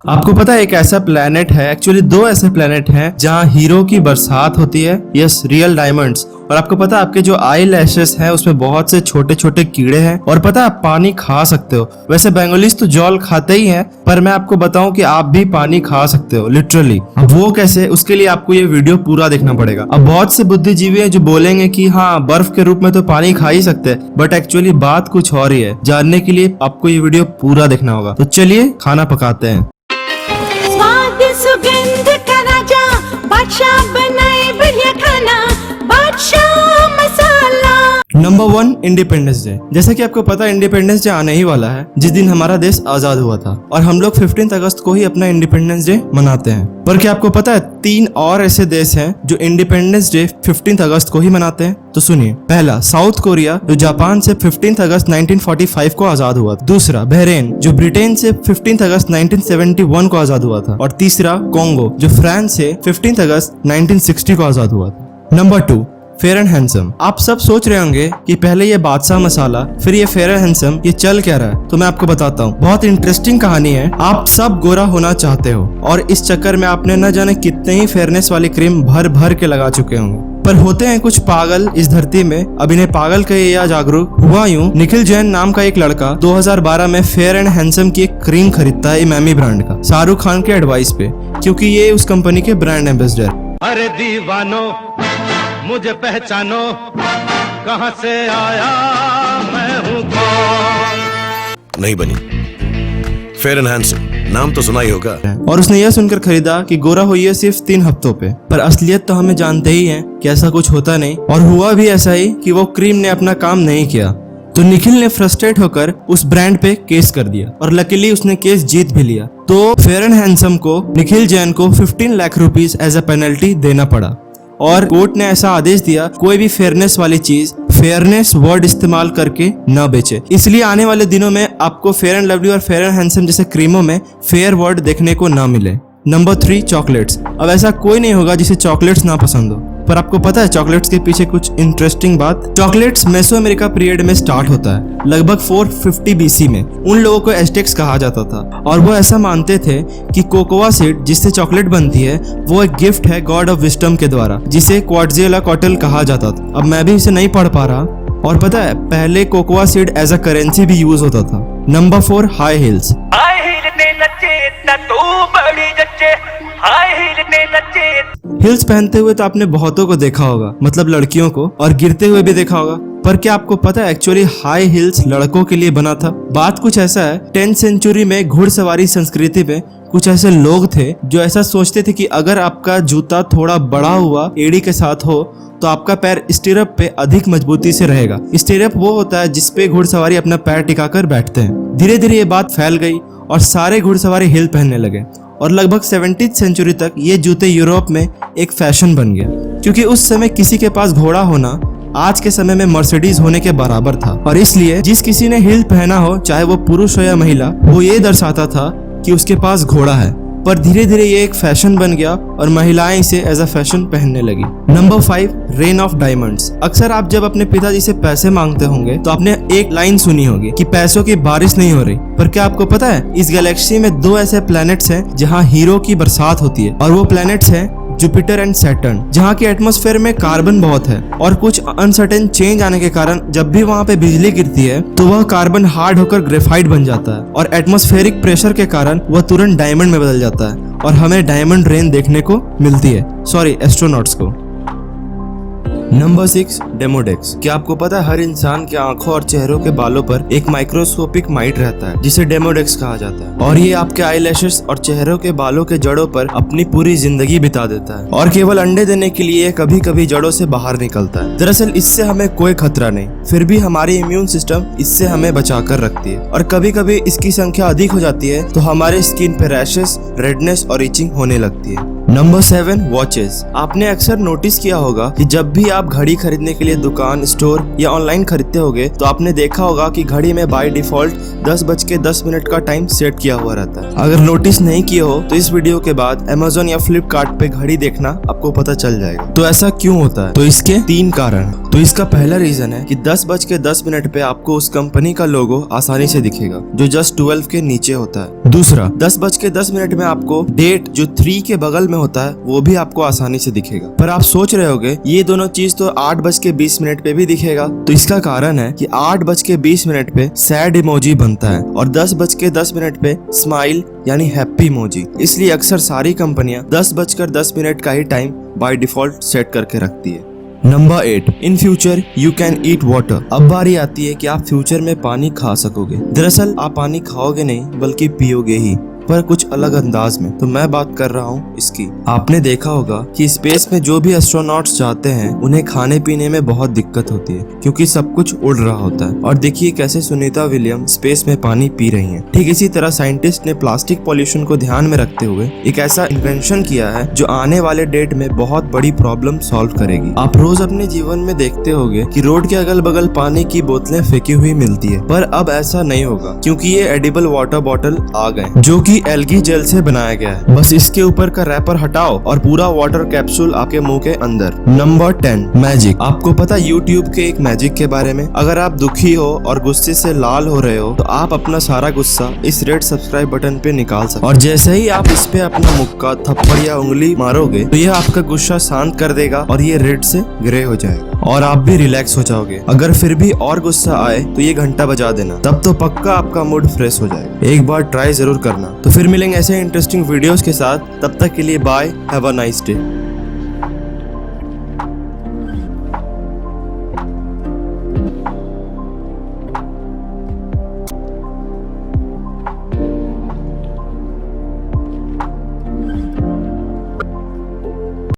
आपको पता है एक ऐसा प्लेनेट है, एक्चुअली दो ऐसे प्लेनेट हैं जहाँ हीरो की बरसात होती है, यस रियल डायमंड्स। और आपको पता है आपके जो आई लैशेस हैं उसमें बहुत से छोटे छोटे कीड़े हैं। और पता है आप पानी खा सकते हो। वैसे बंगालीज तो जल खाते ही हैं, पर मैं आपको बताऊं कि आप भी पानी खा सकते हो लिटरली। अब वो कैसे, उसके लिए आपको ये वीडियो पूरा देखना पड़ेगा। अब बहुत से बुद्धिजीवी हैं जो बोलेंगे कि हाँ बर्फ के रूप में तो पानी खा ही सकते हैं, बट एक्चुअली बात कुछ और ही है। जानने के लिए आपको ये वीडियो पूरा देखना होगा। तो चलिए खाना पकाते हैं। सुगंध का राजा बादशाह बनाए बढ़िया खाना, बादशाह मसाला। Number 1 independence day. जैसा कि आपको पता है इंडिपेंडेंस डे आने ही वाला है, जिस दिन हमारा देश आजाद हुआ था। और हम लोग 15 अगस्त को ही अपना इंडिपेंडेंस डे मनाते हैं। पर क्या आपको पता है 3 और ऐसे देश हैं जो इंडिपेंडेंस डे 15 अगस्त को ही मनाते हैं? तो सुनिए, पहला साउथ कोरिया जो जापान से 15 अगस्त 1945 को आजाद हुआ था। दूसरा बहरीन जो ब्रिटेन से 15 अगस्त 1971 को आजाद हुआ था। और तीसरा कॉन्गो जो फ्रांस से 15 अगस्त 1960 को आजाद हुआ था। Number 2 fair and handsome. आप सब सोच रहे होंगे कि पहले ये बादशाह मसाला, फिर ये फेयर एंड हैंडसम, ये चल क्या रहा है? तो मैं आपको बताता हूँ। बहुत इंटरेस्टिंग कहानी है। आप सब गोरा होना चाहते हो और इस चक्कर में आपने न जाने कितने ही फेयरनेस वाली क्रीम भर भर के लगा चुके होंगे। पर होते हैं कुछ पागल इस धरती में। अब इन्हें पागल कहिए या जागरूक, हुआ यूं, निखिल जैन नाम का एक लड़का 2012 में फेयर एंड हैंडसम की एक क्रीम खरीदता है इमामी ब्रांड का, शाहरुख खान के एडवाइस पे, क्योंकि ये उस कंपनी के ब्रांड एम्बेसडर। अरे दीवानो मुझे पहचानो, कहां से आया मैं हूं कौन। नहीं बनी। फेयर एंड हैंडसम नाम तो सुना ही होगा। और उसने यह सुनकर खरीदा कि गोरा होइए सिर्फ 3 हफ्तों पे। पर असलियत तो हमें जानते ही हैं कि ऐसा कुछ होता नहीं। और हुआ भी ऐसा ही कि वो क्रीम ने अपना काम नहीं किया। तो निखिल ने फ्रस्ट्रेट होकर उस ब्रांड पे केस कर दिया और लकीली उसने केस जीत भी लिया। तो फेयर एंड हैंडसम को निखिल जैन को 15 lakh rupees as a penalty देना पड़ा। और कोर्ट ने ऐसा आदेश दिया कोई भी फेयरनेस वाली चीज फेयरनेस वर्ड इस्तेमाल करके न बेचे। इसलिए आने वाले दिनों में आपको फेयर एंड लवली और फेयर एंड हैंडसम जैसे क्रीमों में फेयर वर्ड देखने को ना मिले। Number 3 chocolates. अब ऐसा कोई नहीं होगा जिसे चॉकलेट्स ना पसंद हो, पर आपको पता है चॉकलेट्स के पीछे कुछ इंटरेस्टिंग बात? चॉकलेट्स मेसोअमेरिका पीरियड में स्टार्ट होता है, लगभग 450 BC में। उन लोगों को एस्टेक्स कहा जाता था और वो ऐसा मानते थे कि कोकोआ सीड जिससे चॉकलेट बनती है वो एक गिफ्ट है गॉड ऑफ विजडम के द्वारा, जिसे क्वाट्ज़ियलाकोट्ल कहा जाता था। अब मैं भी इसे नहीं पढ़ पा रहा। और पता है पहले cocoa seed as a currency भी यूज होता था। Number 4 high heels. हिल्स पहनते हुए तो आपने बहुतों को देखा होगा, मतलब लड़कियों को, और गिरते हुए भी देखा होगा। पर क्या आपको पता है एक्चुअली हाई हिल्स लड़कों के लिए बना था? बात कुछ ऐसा है, 10th सेंचुरी में घुड़सवारी संस्कृति में कुछ ऐसे लोग थे जो ऐसा सोचते थे कि अगर आपका जूता थोड़ा बड़ा हुआ एड़ी के साथ हो तो आपका पैर स्टीरअप पे अधिक मजबूती से रहेगा। स्टीरअप वो होता है जिसपे घुड़सवारी अपना पैर टिकाकर बैठते हैं। धीरे धीरे ये बात फैल गई और सारे घुड़सवारी हिल पहनने लगे और लगभग 17th सेंचुरी तक ये जूते यूरोप में एक फैशन बन गया, क्योंकि उस समय किसी के पास घोड़ा होना आज के समय में मर्सिडीज होने के बराबर था। और इसलिए जिस किसी ने हिल पहना हो, चाहे वो पुरुष हो या महिला, वो ये दर्शाता था कि उसके पास घोड़ा है। पर धीरे धीरे ये एक फैशन बन गया और महिलाएं इसे एज अ फैशन पहनने लगी। Number 5 rain of diamonds. अक्सर आप जब अपने पिताजी से पैसे मांगते होंगे तो आपने एक लाइन सुनी होगी कि पैसों की बारिश नहीं हो रही। पर क्या आपको पता है इस गैलेक्सी में 2 ऐसे प्लैनेट्स हैं जहां हीरो की बरसात होती है, और वो प्लैनेट्स हैं जुपिटर एंड सैटर्न, जहाँ की एटमॉस्फेयर में कार्बन बहुत है। और कुछ अनसर्टेन चेंज आने के कारण जब भी वहाँ पे बिजली गिरती है तो वह कार्बन हार्ड होकर ग्रेफाइट बन जाता है और एटमॉस्फेरिक प्रेशर के कारण वह तुरंत डायमंड में बदल जाता है और हमें डायमंड रेन देखने को मिलती है, सॉरी एस्ट्रोनॉट्स को। Number 6 Demodex. क्या आपको पता है हर इंसान के आंखों और चेहरों के बालों पर एक माइक्रोस्कोपिक माइट रहता है जिसे डेमोडेक्स कहा जाता है, और ये आपके आईलैशेस और चेहरों के बालों के जड़ों पर अपनी पूरी जिंदगी बिता देता है और केवल अंडे देने के लिए कभी कभी जड़ों से बाहर निकलता है। दरअसल इससे हमें कोई खतरा नहीं, फिर भी हमारी इम्यून सिस्टम इससे हमें बचा कर रखती है और कभी कभी इसकी संख्या अधिक हो जाती है तो हमारे स्किन पे रैशेस, रेडनेस और इचिंग होने लगती है। Number 7 watches. आपने अक्सर नोटिस किया होगा कि जब भी आप घड़ी खरीदने के लिए दुकान, स्टोर या ऑनलाइन खरीदते होगे तो आपने देखा होगा कि घड़ी में बाय डिफॉल्ट 10:10 का टाइम सेट किया हुआ रहता है। अगर नोटिस नहीं किए हो तो इस वीडियो के बाद Amazon या फ्लिपकार्ट पे घड़ी देखना आपको पता चल जाएगा। तो ऐसा क्यों होता है? तो इसके 3 कारण। तो इसका पहला रीजन है कि 10:10 पे आपको उस कंपनी का लोगो आसानी से दिखेगा जो जस्ट 12 के नीचे होता है। दूसरा, 10:10 में आपको डेट जो 3 के बगल में होता है वो भी आपको आसानी से दिखेगा। पर आप सोच रहे होगे ये दोनों चीज तो 8:20 पे भी दिखेगा। तो इसका कारण है कि 8:20 पे सैड इमोजी बनता है और 10:10 पे स्माइल यानी हैप्पी इमोजी। इसलिए अक्सर सारी कंपनियां 10:10 का ही टाइम बाय डिफॉल्ट सेट करके रखती है। Number 8, in future you can eat water. अब बारी आती है कि आप फ्यूचर में पानी खा सकोगे। दरअसल आप पानी खाओगे नहीं बल्कि पियोगे ही, पर कुछ अलग अंदाज में। तो मैं बात कर रहा हूँ इसकी। आपने देखा होगा कि स्पेस में जो भी एस्ट्रोनॉट्स जाते हैं उन्हें खाने पीने में बहुत दिक्कत होती है क्योंकि सब कुछ उड़ रहा होता है। और देखिए कैसे सुनीता विलियम स्पेस में पानी पी रही हैं। ठीक इसी तरह साइंटिस्ट ने प्लास्टिक पॉल्यूशन को ध्यान में रखते हुए एक ऐसा इन्वेंशन किया है जो आने वाले डेट में बहुत बड़ी प्रॉब्लम सॉल्व करेगी। आप रोज अपने जीवन में देखते होंगे कि रोड के अगल बगल पानी की बोतलें फेंकी हुई मिलती है, पर अब ऐसा नहीं होगा क्योंकि ये एडिबल वाटर बॉटल आ गए जो कि एल्गी जेल से बनाया गया है। बस इसके ऊपर का रैपर हटाओ और पूरा वाटर कैप्सूल आपके मुंह के अंदर। Number 10, magic. आपको पता YouTube के एक मैजिक के बारे में? अगर आप दुखी हो और गुस्से से लाल हो रहे हो तो आप अपना सारा गुस्सा इस रेड सब्सक्राइब बटन पे निकाल सकते। और जैसे ही आप इस पे अपना मुक्का, थप्पड़ या उंगली मारोगे तो यह आपका गुस्सा शांत कर देगा और ये रेड से ग्रे हो जाएगा और आप भी रिलैक्स हो जाओगे। अगर फिर भी और गुस्सा आए तो ये घंटा बजा देना, तब तो पक्का आपका मूड फ्रेश हो जाएगा। एक बार ट्राई जरूर करना। तो फिर मिलेंगे ऐसे इंटरेस्टिंग वीडियोस के साथ। तब तक के लिए bye, have a nice day.